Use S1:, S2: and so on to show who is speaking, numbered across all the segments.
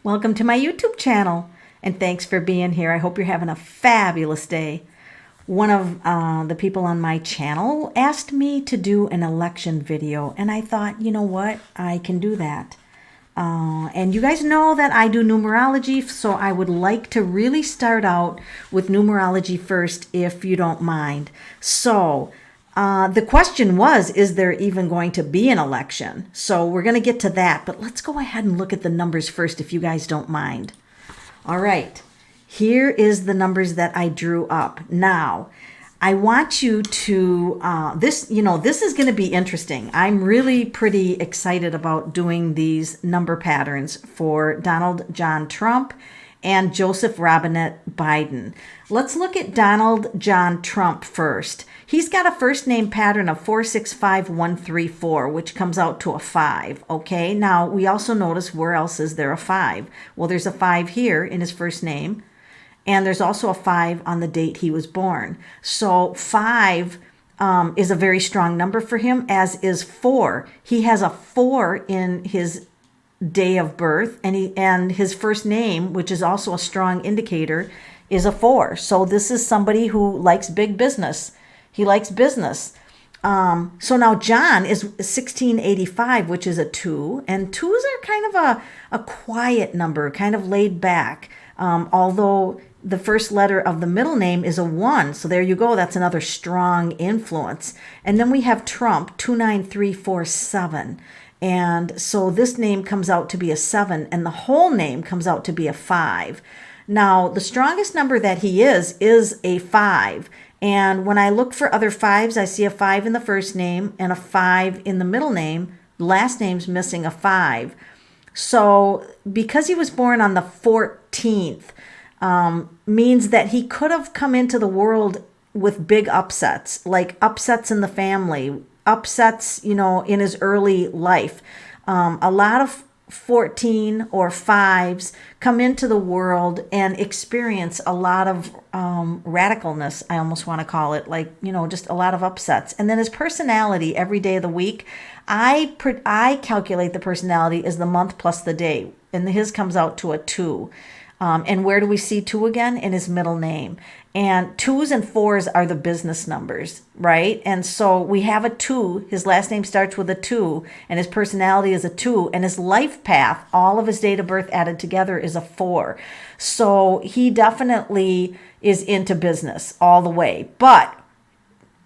S1: Welcome to my YouTube channel, and thanks for being here. I hope you're having a fabulous day. One of the people on my channel asked me to do an election video, and I thought, you know what, I can do that. And you guys know that I do numerology, so I would like to really start out with numerology first, if you don't mind. So the question was, is there even going to be an election? So we're going to get to that, but let's go ahead and look at the numbers first, if you guys don't mind. All right, here is the numbers that I drew up. Now, I want you to, this is going to be interesting. I'm really pretty excited about doing these number patterns for Donald John Trump and Joseph Robinette Biden. Let's look at Donald John Trump first. He's got a first name pattern of 465134, which comes out to a 5. Okay, now we also notice, where else is there a 5? Well, there's a 5 here in his first name, and there's also a 5 on the date he was born. So 5 is a very strong number for him, as is 4. He has a 4 in his day of birth, and his first name, which is also a strong indicator, is a 4. So this is somebody who likes big business. He likes business. So now John is 1685, which is a 2, and 2s are kind of a quiet number, kind of laid back, although the first letter of the middle name is a 1. So there you go. That's another strong influence. And then we have Trump, 29347. And so this name comes out to be a 7, and the whole name comes out to be a 5. Now, the strongest number that he is a 5. And when I look for other 5s, I see a 5 in the first name and a 5 in the middle name. Last name's missing a 5. So because he was born on the 14th, means that he could have come into the world with big upsets, like upsets in the family, upsets, in his early life. A lot of 14 or 5s come into the world and experience a lot of radicalness, I almost want to call it, like, just a lot of upsets. And then his personality every day of the week, I calculate the personality as the month plus the day, and his comes out to a 2. And where do we see 2 again? In his middle name. And 2s and 4s are the business numbers, right? And so we have a 2. His last name starts with a 2, and his personality is a 2, and his life path, all of his date of birth added together, is a 4. So he definitely is into business all the way. But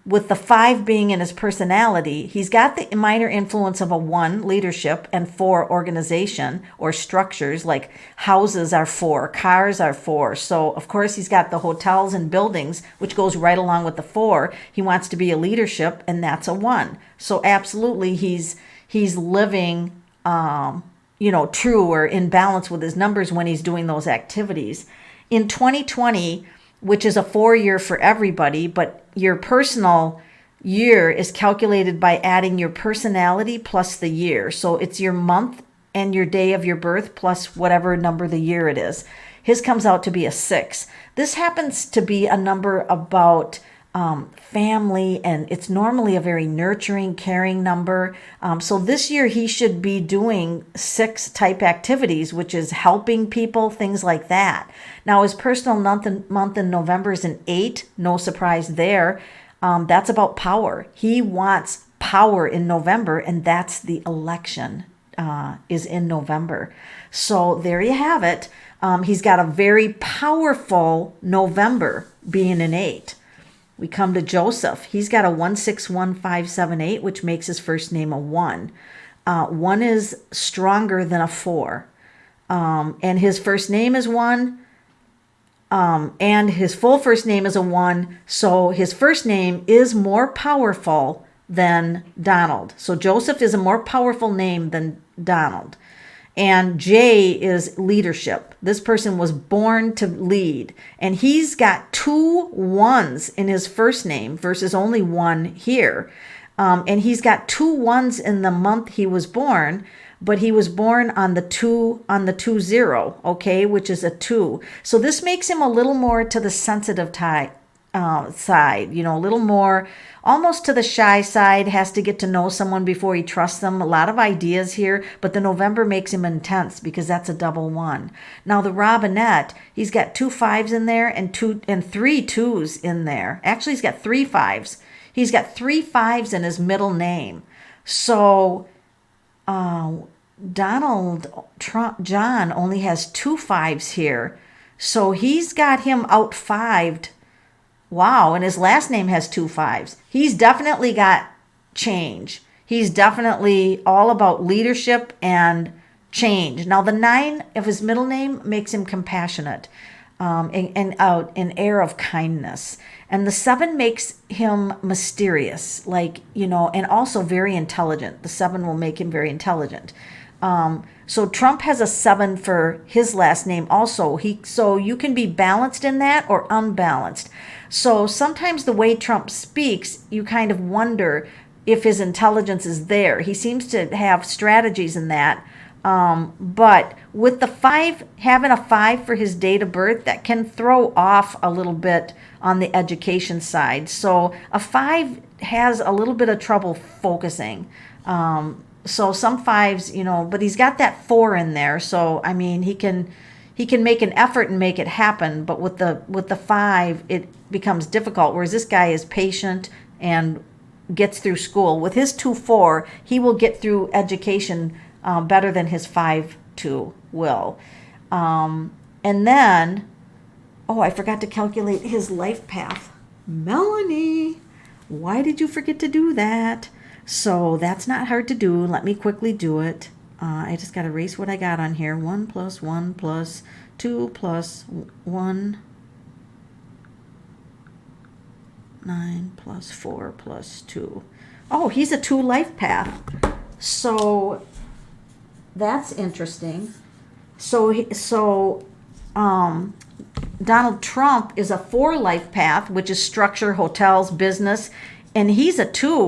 S1: with the 5 being in his personality, he's got the minor influence of a 1, leadership, and 4, organization or structures, like houses are 4, cars are 4. So, of course, he's got the hotels and buildings, which goes right along with the 4. He wants to be a leadership, and that's a 1. So, absolutely, he's living, true or in balance with his numbers when he's doing those activities. In 2020, which is a 4 year for everybody, but your personal year is calculated by adding your personality plus the year. So it's your month and your day of your birth plus whatever number the year it is. His comes out to be a 6. This happens to be a number about family, and it's normally a very nurturing, caring number. So this year he should be doing 6 type activities, which is helping people, things like that. Now his personal month in November is an 8. No surprise there. That's about power. He wants power in November, and that's the election is in November. So there you have it. He's got a very powerful November, being an 8. We come to Joseph. He's got a 161578, which makes his first name a 1. 1 is stronger than a 4. And his first name is 1. And his full first name is a 1. So his first name is more powerful than Donald. So Joseph is a more powerful name than Donald. And J is leadership. This person was born to lead. And he's got 2 1s in his first name versus only 1 here. And he's got 2 1s in the month he was born, but he was born on the 2-0, okay, which is a 2. So this makes him a little more to the sensitive type side, a little more almost to the shy side, has to get to know someone before he trusts them. A lot of ideas here, but the November makes him intense because that's a double one. Now the Robinette, he's got 2 5s in there and 3 2s in there. Actually, he's got 3 5s. He's got 3 5s in his middle name. So Donald Trump, John only has 2 5s here. So he's got him out 5'd. Wow, and his last name has 2 5s. He's definitely got change. He's definitely all about leadership and change. Now, the 9 of his middle name makes him compassionate and an air of kindness. And the 7 makes him mysterious, and also very intelligent. The 7 will make him very intelligent. So Trump has a 7 for his last name also. So you can be balanced in that or unbalanced. So sometimes the way Trump speaks, you kind of wonder if his intelligence is there. He seems to have strategies in that. But with the 5, having a 5 for his date of birth, that can throw off a little bit on the education side. So a 5 has a little bit of trouble focusing. So some 5s, but he's got that 4 in there. So, I mean, he can make an effort and make it happen. But with the 5, it becomes difficult. Whereas this guy is patient and gets through school. With his 2 4, he will get through education better than his 5 2 will. And then, I forgot to calculate his life path. Melanie, why did you forget to do that? So that's not hard to do. Let me quickly do it. I just got to erase what I got on here. 1 + 1 + 2 + 1. 9 + 4 + 2. Oh, he's a 2 life path. So that's interesting. So Donald Trump is a 4 life path, which is structure, hotels, business. And he's a 2,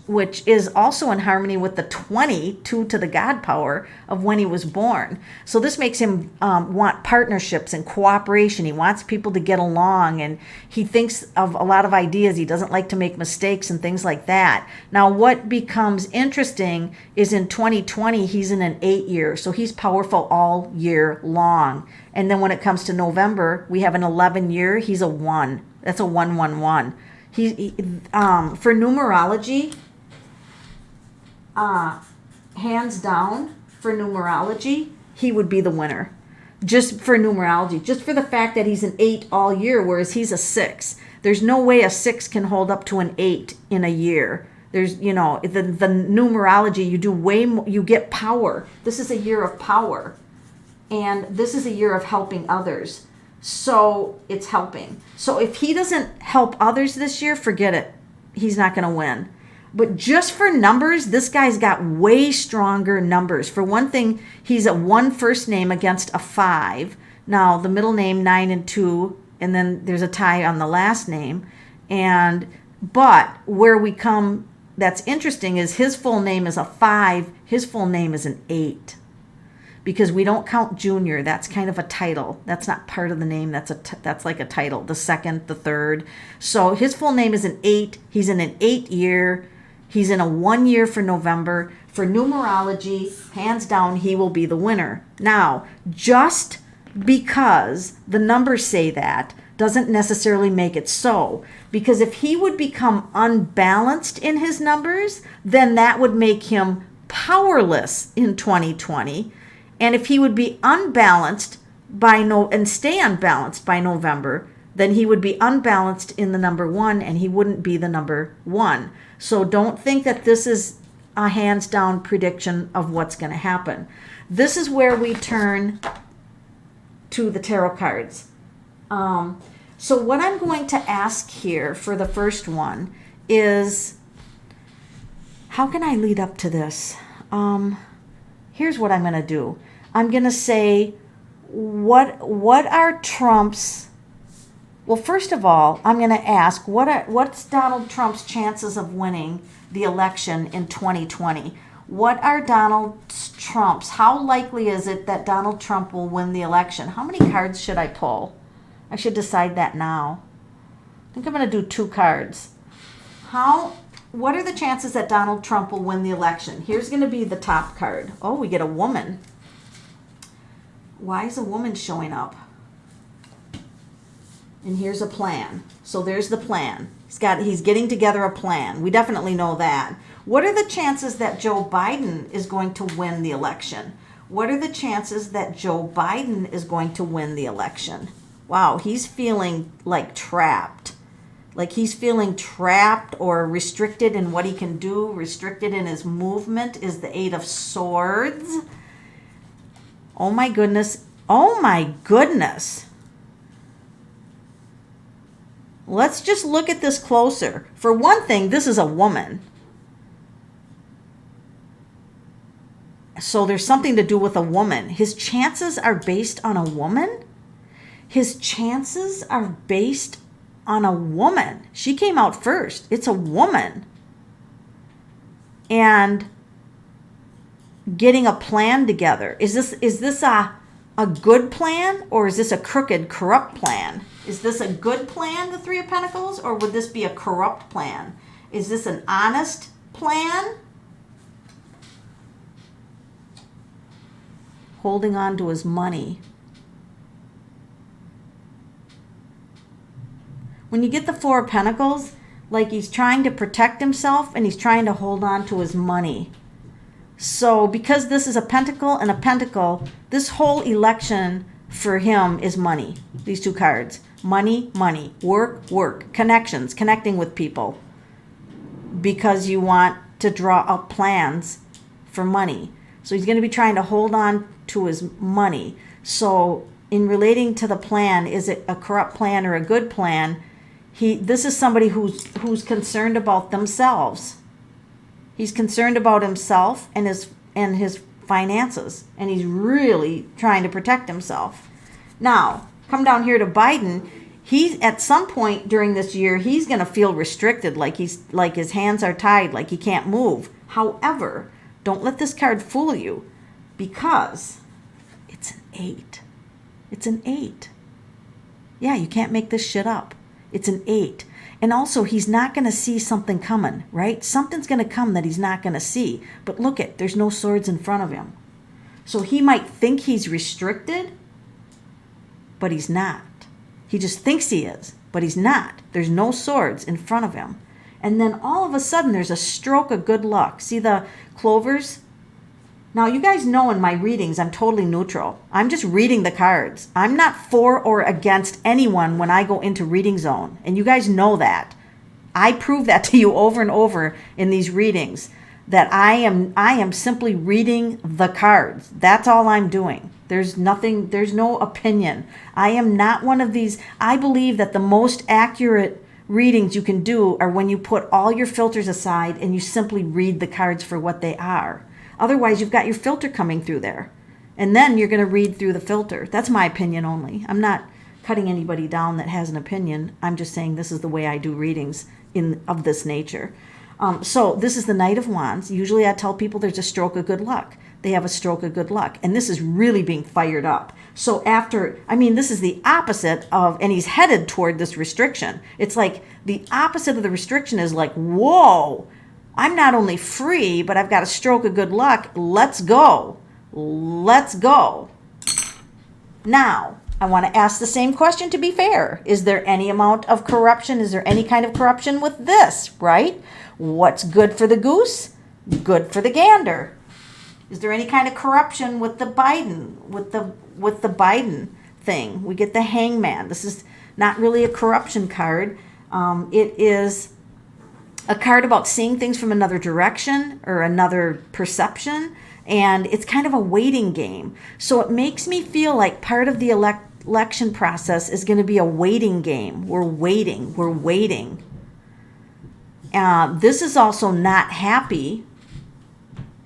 S1: which is also in harmony with the 2 to the God power of when he was born. So this makes him want partnerships and cooperation. He wants people to get along, and he thinks of a lot of ideas. He doesn't like to make mistakes and things like that. Now, what becomes interesting is in 2020, he's in an 8 year, so he's powerful all year long. And then when it comes to November, we have an 11 year. He's a 1. That's a 111. He for numerology, hands down, for numerology, he would be the winner. Just for numerology, just for the fact that he's an 8 all year, whereas he's a 6. There's no way a 6 can hold up to an 8 in a year. There's, the numerology, you do way more, you get power. This is a year of power. And this is a year of helping others. So it's helping. So if he doesn't help others this year, forget it. He's not going to win. But just for numbers, this guy's got way stronger numbers. For one thing, he's a 1 first name against a 5. Now, the middle name, 9 and 2, and then there's a tie on the last name. But where we come, that's interesting, is his full name is a 5. His full name is an 8. Because we don't count junior. That's kind of a title. That's not part of the name. That's like a title. The 2nd, the 3rd. So his full name is an 8. He's in an 8 year. He's in a 1 year for November. For numerology, hands down, he will be the winner. Now, just because the numbers say that doesn't necessarily make it so. Because if he would become unbalanced in his numbers, then that would make him powerless in 2020. And if he would be unbalanced and stay unbalanced by November, then he would be unbalanced in the number 1 and he wouldn't be the number 1. So don't think that this is a hands down prediction of what's going to happen. This is where we turn to the tarot cards. So what I'm going to ask here for the first one is, how can I lead up to this? Here's what I'm going to do. I'm going to say, what are Trump's... Well, first of all, I'm going to ask, what's Donald Trump's chances of winning the election in 2020? What are Donald Trump's? How likely is it that Donald Trump will win the election? How many cards should I pull? I should decide that now. I think I'm going to do 2 cards. What are the chances that Donald Trump will win the election? Here's going to be the top card. Oh, we get a woman. Why is a woman showing up? And here's a plan. So there's the plan. He's getting together a plan. We definitely know that. What are the chances that Joe Biden is going to win the election? What are the chances that Joe Biden is going to win the election? Wow, he's feeling like trapped. Like he's feeling trapped or restricted in what he can do, restricted in his movement is the 8 of Swords. Oh my goodness. Oh my goodness. Let's just look at this closer. For one thing, this is a woman. So there's something to do with a woman. His chances are based on a woman? His chances are based on a woman. She came out first. It's a woman. And getting a plan together. Is this a good plan, or is this a crooked, corrupt plan? Is this a good plan, the 3 of Pentacles, or would this be a corrupt plan? Is this an honest plan? Holding on to his money. When you get the 4 of Pentacles, like he's trying to protect himself and he's trying to hold on to his money. So because this is a pentacle and a pentacle, this whole election for him is money. These 2 cards. Money, money. Work, work. Connections, connecting with people. Because you want to draw up plans for money. So he's going to be trying to hold on to his money. So in relating to the plan, is it a corrupt plan or a good plan? This is somebody who's concerned about themselves. He's concerned about himself and his finances, and he's really trying to protect himself. Now, come down here to Biden. He's at some point during this year, he's going to feel restricted, like his hands are tied, like he can't move. However, don't let this card fool you, because it's an 8. It's an 8. Yeah, you can't make this shit up. It's an 8. And also, he's not going to see something coming, right? Something's going to come that he's not going to see. But look there's no swords in front of him. So he might think he's restricted, but he's not. He just thinks he is, but he's not. There's no swords in front of him. And then all of a sudden, there's a stroke of good luck. See the clovers? Now, you guys know in my readings, I'm totally neutral. I'm just reading the cards. I'm not for or against anyone when I go into reading zone. And you guys know that. I prove that to you over and over in these readings, that I am simply reading the cards. That's all I'm doing. There's no opinion. I am not one of these. I believe that the most accurate readings you can do are when you put all your filters aside and you simply read the cards for what they are. Otherwise, you've got your filter coming through there. And then you're going to read through the filter. That's my opinion only. I'm not cutting anybody down that has an opinion. I'm just saying this is the way I do readings of this nature. So this is the Knight of Wands. Usually I tell people there's a stroke of good luck. They have a stroke of good luck. And this is really being fired up. So this is the opposite of, and he's headed toward this restriction. It's like the opposite of the restriction is like, whoa, I'm not only free, but I've got a stroke of good luck. Let's go. Let's go. Now, I want to ask the same question to be fair. Is there any amount of corruption? Is there any kind of corruption with this, right? What's good for the goose? Good for the gander. Is there any kind of corruption with the Biden, with the Biden thing? We get the Hangman. This is not really a corruption card. It is a card about seeing things from another direction or another perception, and it's kind of a waiting game. So it makes me feel like part of the election process is going to be a waiting game. We're waiting. This is also not happy.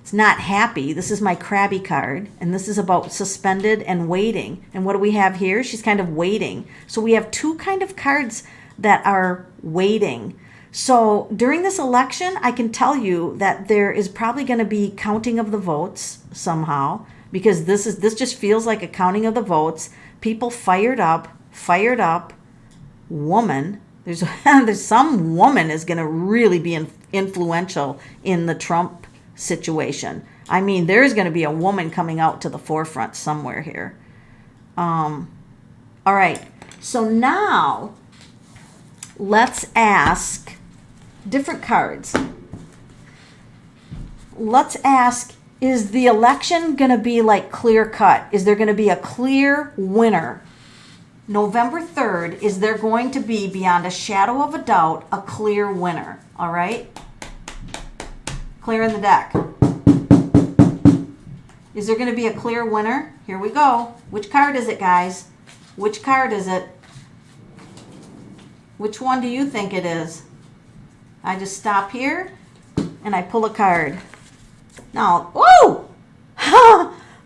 S1: It's not happy. This is my crabby card, and this is about suspended and waiting. And what do we have here? She's kind of waiting. So we have 2 kind of cards that are waiting. So during this election, I can tell you that there is probably going to be counting of the votes somehow, because this just feels like a counting of the votes. People fired up, woman, There's some woman is going to really be influential in the Trump situation. I mean, there's going to be a woman coming out to the forefront somewhere here. All right. So now let's ask different cards. Let's ask, is the election going to be like clear cut? Is there going to be a clear winner? November 3rd, is there going to be, beyond a shadow of a doubt, a clear winner? All right? Clearing the deck. Is there going to be a clear winner? Here we go. Which card is it, guys? Which card is it? Which one do you think it is? I just stop here and I pull a card. Now, whoa!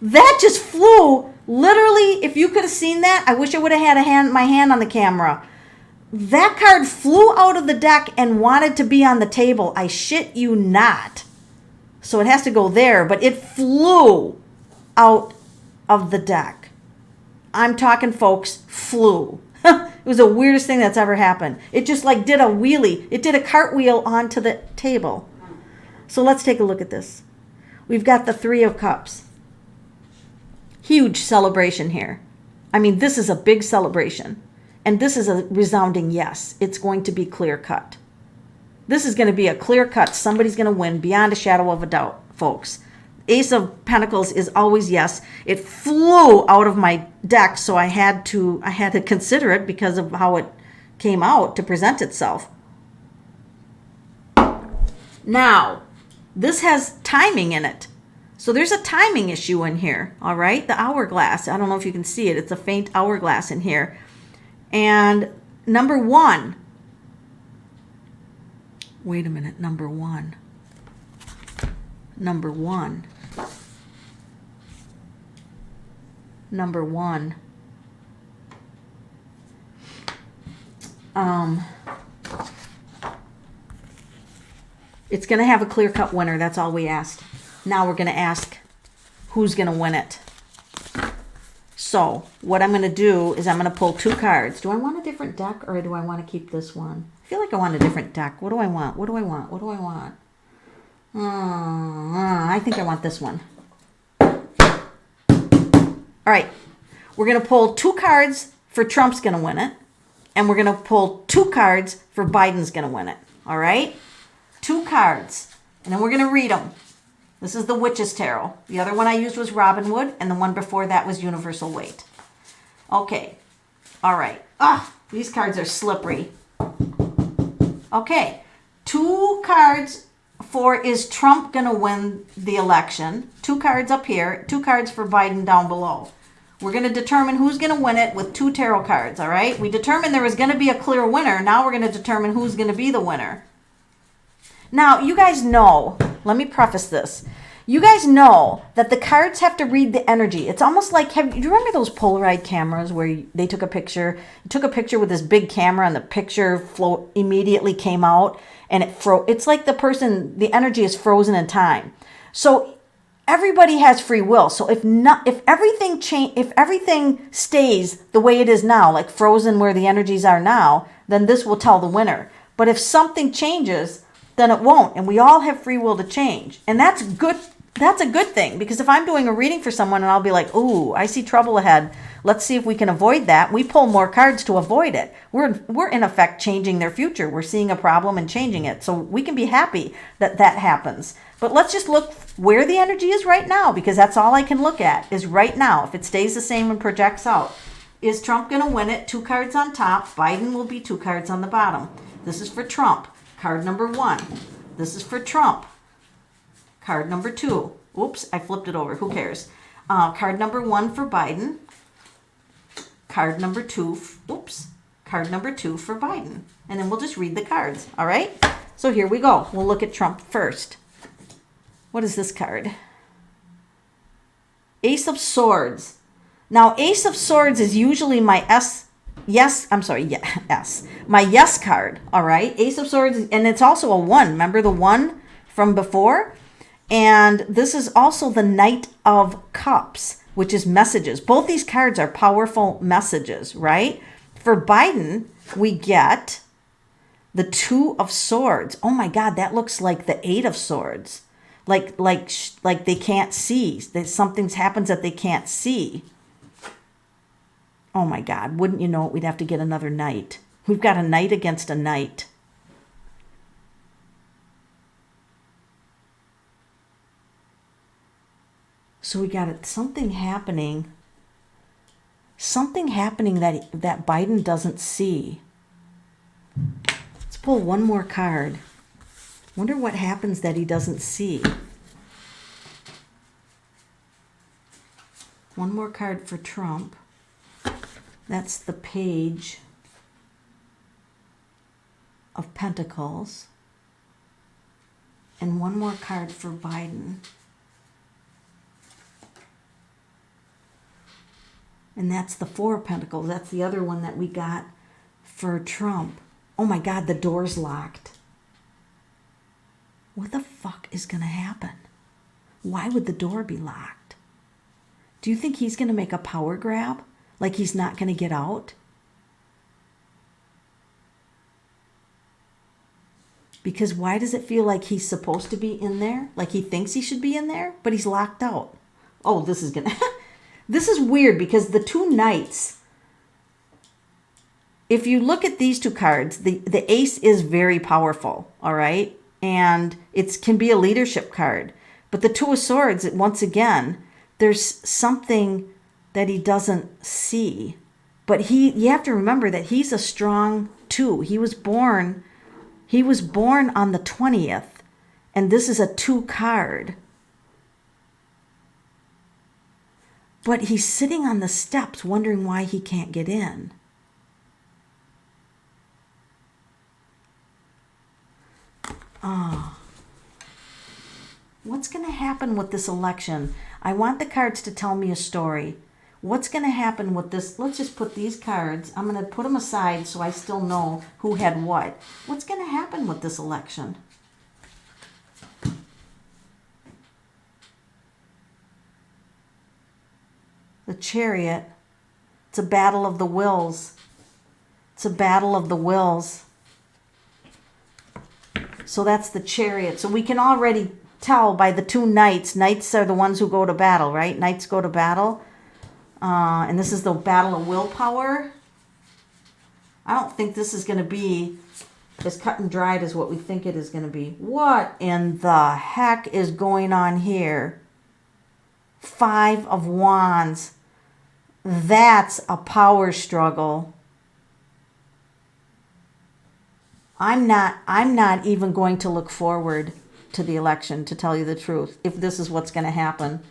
S1: That just flew. Literally, if you could have seen that, I wish I would have had my hand on the camera. That card flew out of the deck and wanted to be on the table. I shit you not. So it has to go there, but it flew out of the deck. I'm talking, folks, flew. It was the weirdest thing that's ever happened. It just like did a wheelie. It did a cartwheel onto the table. So let's take a look at this. We've got the Three of Cups. Huge celebration here. I mean, this is a big celebration. And this is a resounding yes. It's going to be clear cut. This is going to be a clear cut. Somebody's going to win beyond a shadow of a doubt, folks. Ace of Pentacles is always yes. It flew out of my deck, so I had to consider it because of how it came out to present itself. Now, this has timing in it. So there's a timing issue in here, all right? The hourglass. I don't know if you can see it. It's a faint hourglass in here. And number one. Wait a minute. Number one. Number one. Number one. It's going to have a clear-cut winner. That's all we asked. Now we're going to ask who's going to win it. So what I'm going to do is I'm going to pull two cards. Do I want a different deck or do I want to keep this one? I feel like I want a different deck. What do I want? What do I want? What do I want? I think I want this one. All right. We're going to pull two cards for Trump's going to win it. And we're going to pull two cards for Biden's going to win it. All right? Two cards. And then we're going to read them. This is the Witch's Tarot. The other one I used was Robin Wood, and the one before that was Universal Weight. Okay. All right. These cards are slippery. Okay. Two cards for is Trump going to win the election? Two cards up here. Two cards for Biden down below. We're going to determine who's going to win it with two tarot cards, all right? We determined there was going to be a clear winner. Now we're going to determine who's going to be the winner. Now, you guys know, let me preface this. You guys know that the cards have to read the energy. It's almost like, do you remember those Polaroid cameras where they took a picture? You took a picture with this big camera and the picture flow immediately came out and it's like the energy is frozen in time. So everybody has free will. So if everything stays the way it is now, like frozen where the energies are now, then this will tell the winner. But if something changes, then it won't. And we all have free will to change. And that's good. That's a good thing, because if I'm doing a reading for someone and I'll be like, ooh, I see trouble ahead. Let's see if we can avoid that. We pull more cards to avoid it. We're in effect changing their future. We're seeing a problem and changing it. So we can be happy that that happens. But let's just look where the energy is right now, because that's all I can look at is right now. If it stays the same and projects out. Is Trump going to win it? Two cards on top. Biden will be two cards on the bottom. This is for Trump. Card number one. This is for Trump. Card number two. Oops, I flipped it over. Who cares? Card number one for Biden. Card number two. Card number two for Biden. And then we'll just read the cards. All right? So here we go. We'll look at Trump first. What is this card? Ace of Swords. Now, Ace of Swords is usually my my yes card, all right? Ace of Swords, and it's also a 1. Remember the 1 from before? And this is also the Knight of Cups, which is messages. Both these cards are powerful messages, right? For Biden, we get The Two of Swords. Oh my God, that looks like the Eight of Swords. Like they can't see. That something's happens that they can't see. Oh my God, wouldn't you know it, we'd have to get another knight. We've got a knight against a knight. So we got something happening. Something happening that Biden doesn't see. Let's pull one more card. Wonder what happens that he doesn't see. One more card for Trump. That's the Page of Pentacles. And one more card for Biden. And that's the Four of Pentacles. That's the other one that we got for Trump. Oh my God, the door's locked. What the fuck is going to happen? Why would the door be locked? Do you think he's going to make a power grab? Like he's not going to get out? Because why does it feel like he's supposed to be in there? Like he thinks he should be in there, but he's locked out. Oh, this is going to... This is weird because the two knights... If you look at these two cards, the ace is very powerful, all right? And it can be a leadership card. But the Two of Swords, once again, there's something that he doesn't see. But you have to remember that he's a strong two. He was born on the 20th, and this is a 2 card. But he's sitting on the steps wondering why he can't get in. What's going to happen with this election? I want the cards to tell me a story. What's going to happen with this? Let's just put these cards. I'm going to put them aside so I still know who had what. What's going to happen with this election? The Chariot. It's a battle of the wills. It's a battle of the wills. So that's the Chariot. So we can already tell by the two knights. Knights are the ones who go to battle, right? Knights go to battle. And this is the battle of willpower. I don't think this is going to be as cut and dried as what we think it is going to be. What in the heck is going on here? 5 of Wands. That's a power struggle. I'm not even going to look forward to the election, to tell you the truth, if this is what's going to happen.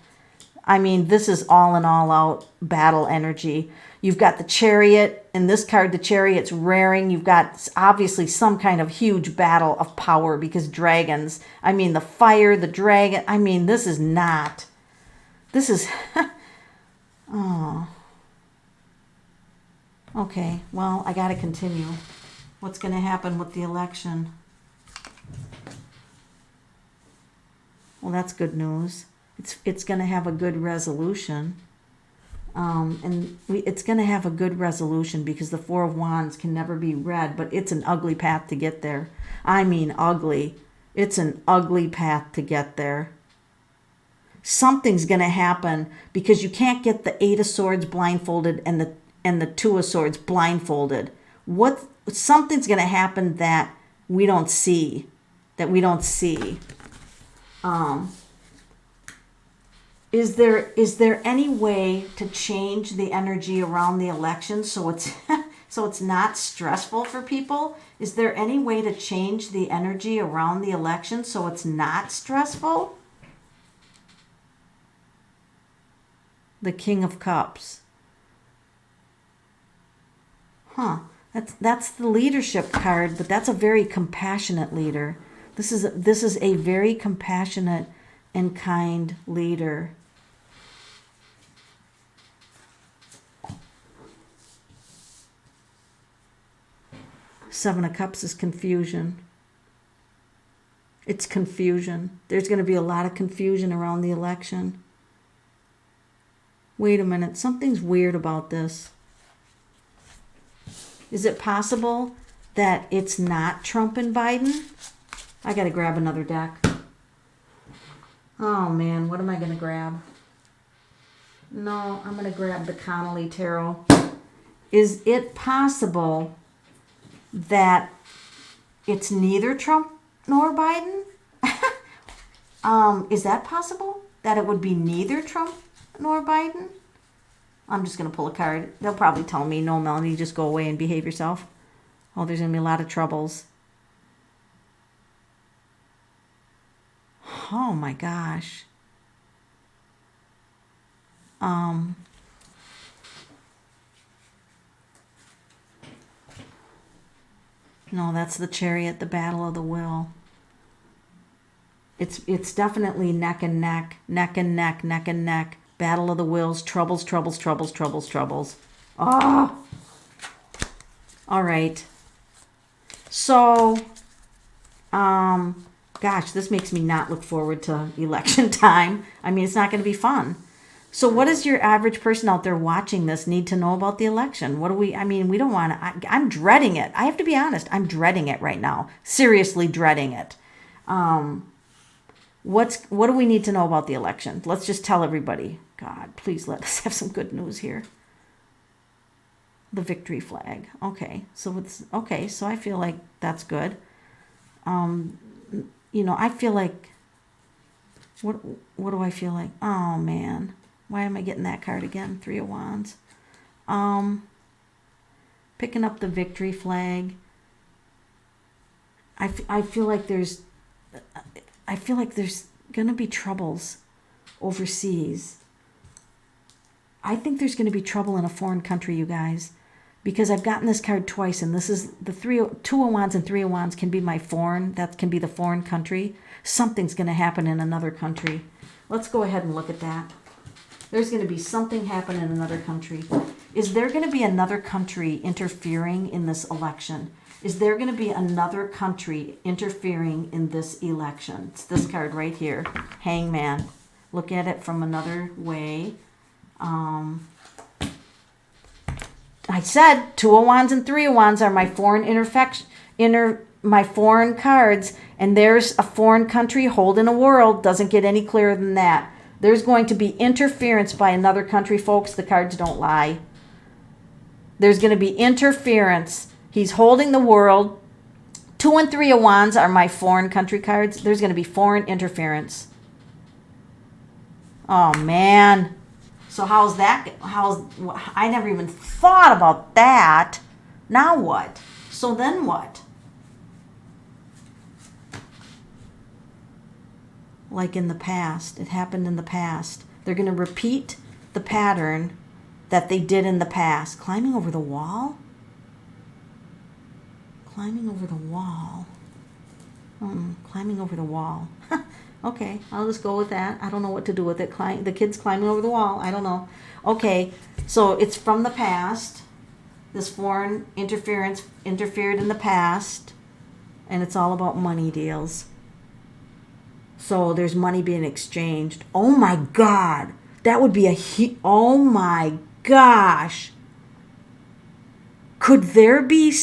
S1: I mean, this is all in all out battle energy. You've got the Chariot. In this card, the Chariot's rearing. You've got obviously some kind of huge battle of power because dragons. I mean, the fire, the dragon. I mean, this is... Oh. Okay, well, I got to continue. What's going to happen with the election? Well, that's good news. It's going to have a good resolution. It's going to have a good resolution because the 4 of Wands can never be read, but it's an ugly path to get there. I mean ugly. It's an ugly path to get there. Something's going to happen because you can't get the 8 of Swords blindfolded and the 2 of Swords blindfolded. Something's going to happen that we don't see. Is there any way to change the energy around the election so it's not stressful for people? Is there any way to change the energy around the election so it's not stressful? The King of Cups. That's the leadership card, but that's a very compassionate leader. This is a very compassionate and kind leader. Seven of Cups is confusion. It's confusion. There's going to be a lot of confusion around the election. Wait a minute. Something's weird about this. Is it possible that it's not Trump and Biden. I got to grab another deck. Oh, man, what am I going to grab? No, I'm going to grab the Connolly Tarot. Is it possible that it's neither Trump nor Biden? Is that possible? That it would be neither Trump nor Biden? I'm just going to pull a card. They'll probably tell me, no, Melanie, just go away and behave yourself. Oh, there's going to be a lot of troubles. Oh, my gosh. No, that's the Chariot, the Battle of the Will. It's definitely neck and neck, neck and neck, neck and neck. Battle of the Wills, troubles, troubles, troubles, troubles, troubles. Oh! All right. So, gosh, this makes me not look forward to election time. I mean, it's not going to be fun. So what does your average person out there watching this need to know about the election? We don't want to, I'm dreading it. I have to be honest. I'm dreading it right now. Seriously dreading it. What do we need to know about the election? Let's just tell everybody. God, please let us have some good news here. The victory flag. Okay. So I feel like that's good. I feel like, what do I feel like? Oh man. Why am I getting that card again? 3 of Wands. Picking up the victory flag. I feel like there's going to be troubles overseas. I think there's going to be trouble in a foreign country, you guys, because I've gotten this card twice, and this is the 2 of Wands and 3 of Wands can be that can be the foreign country. Something's going to happen in another country. Let's go ahead and look at that. There's going to be something happen in another country. Is there going to be another country interfering in this election? Is there going to be another country interfering in this election? It's this card right here, Hangman. Look at it from another way. I said 2 of Wands and 3 of Wands are my my foreign cards, and there's a foreign country holding a world. Doesn't get any clearer than that. There's going to be interference by another country, folks. The cards don't lie. There's going to be interference. He's holding the world. 2 and 3 of Wands are my foreign country cards. There's going to be foreign interference. Oh, man. So I never even thought about that. Now what? So then what? Like in the past. It happened in the past. They're going to repeat the pattern that they did in the past. Climbing over the wall? Climbing over the wall. Climbing over the wall. Okay, I'll just go with that. I don't know what to do with it. The kid's climbing over the wall. I don't know. Okay, so it's from the past. This foreign interference interfered in the past. And it's all about money deals. So there's money being exchanged. Oh my God. That would be oh my gosh. Could there be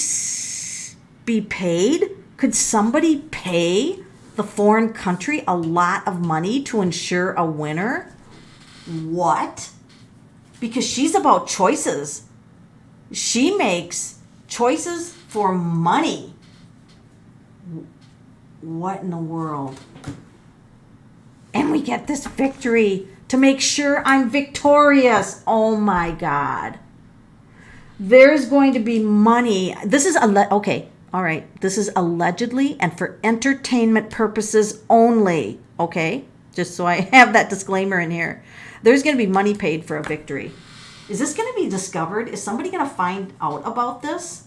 S1: paid? Could somebody pay the foreign country a lot of money to ensure a winner? What? Because she's about choices. She makes choices for money. What in the world? And we get this victory to make sure I'm victorious. Oh my God. There's going to be money. This is okay. All right. This is allegedly and for entertainment purposes only. Okay. Just so I have that disclaimer in here. There's going to be money paid for a victory. Is this going to be discovered? Is somebody going to find out about this?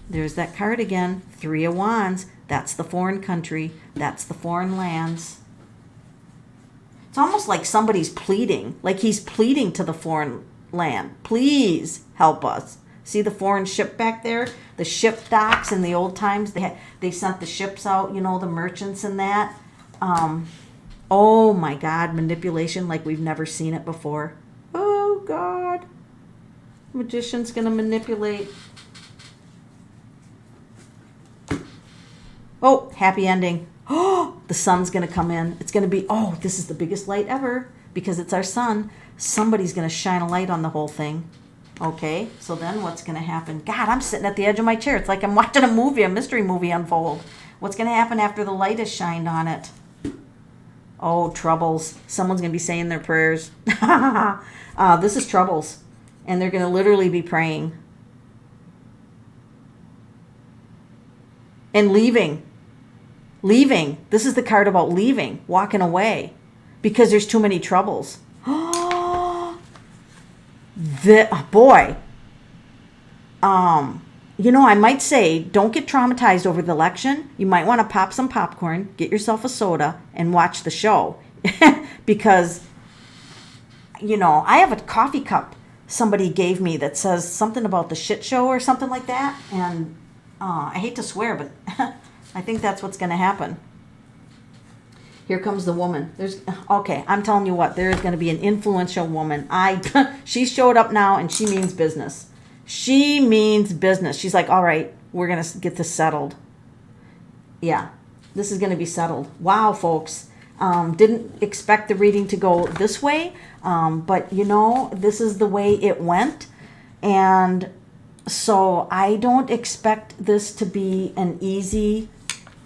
S1: There's that card again. 3 of Wands. That's the foreign country. That's the foreign lands. It's almost like somebody's pleading. Like he's pleading to the foreign land. Please help us. See the foreign ship back there? The ship docks in the old times. They sent the ships out, the merchants and that. Oh my God, manipulation like we've never seen it before. Oh God. Magician's going to manipulate. Oh, happy ending. Oh, the sun's going to come in. It's going to be, oh, this is the biggest light ever because it's our sun. Somebody's going to shine a light on the whole thing. Okay, so then what's going to happen? God, I'm sitting at the edge of my chair. It's like I'm watching a movie, a mystery movie unfold. What's going to happen after the light is shined on it? Oh, troubles. Someone's going to be saying their prayers. This is troubles. And they're going to literally be praying. And leaving. Leaving. This is the card about leaving, walking away, because there's too many troubles. Boy. I might say, don't get traumatized over the election. You might want to pop some popcorn, get yourself a soda, and watch the show. Because, I have a coffee cup somebody gave me that says something about the shit show or something like that. And I hate to swear, but I think that's what's going to happen. Here comes the woman. Okay, I'm telling you what, there is going to be an influential woman. She showed up now and she means business. She means business. She's like, all right, we're going to get this settled. Yeah, this is going to be settled. Wow, folks. Didn't expect the reading to go this way, but this is the way it went. And so I don't expect this to be an easy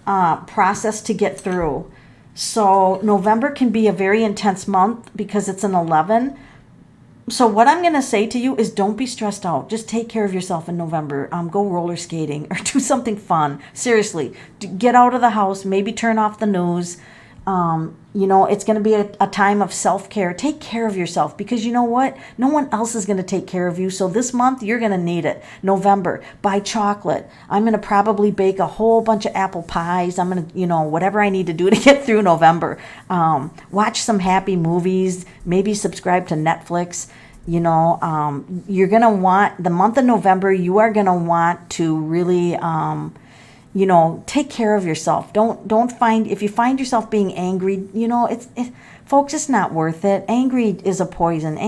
S1: process to get through. So November can be a very intense month because it's an 11. So what I'm going to say to you is don't be stressed out. Just take care of yourself in November. Go roller skating or do something fun. Seriously, get out of the house, maybe turn off the news. It's going to be a time of self-care. Take care of yourself because you know what? No one else is going to take care of you. So this month, you're going to need it. November, buy chocolate. I'm going to probably bake a whole bunch of apple pies. I'm going to, whatever I need to do to get through November. Watch some happy movies. Maybe subscribe to Netflix. You're going to want, the month of November, you are going to want to really... take care of yourself. If you find yourself being angry, folks, it's not worth it. Anger is a poison.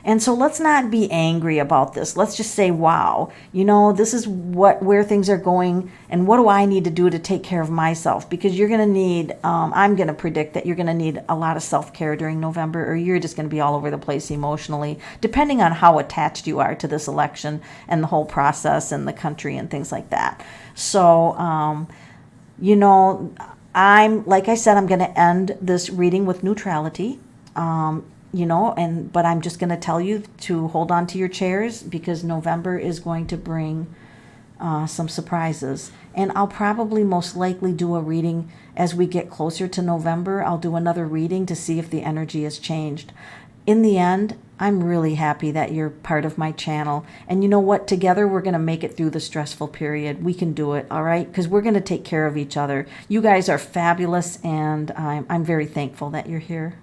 S1: And so let's not be angry about this. Let's just say, wow, this is where things are going. And what do I need to do to take care of myself? Because you're going to need, I'm going to predict that you're going to need a lot of self-care during November, or you're just going to be all over the place emotionally, depending on how attached you are to this election and the whole process and the country and things like that. So, like I said, I'm going to end this reading with neutrality, but I'm just going to tell you to hold on to your chairs because November is going to bring some surprises. And I'll probably most likely do a reading as we get closer to November. I'll do another reading to see if the energy has changed. In the end, I'm really happy that you're part of my channel. And you know what? Together, we're going to make it through the stressful period. We can do it, all right? Because we're going to take care of each other. You guys are fabulous, and I'm very thankful that you're here.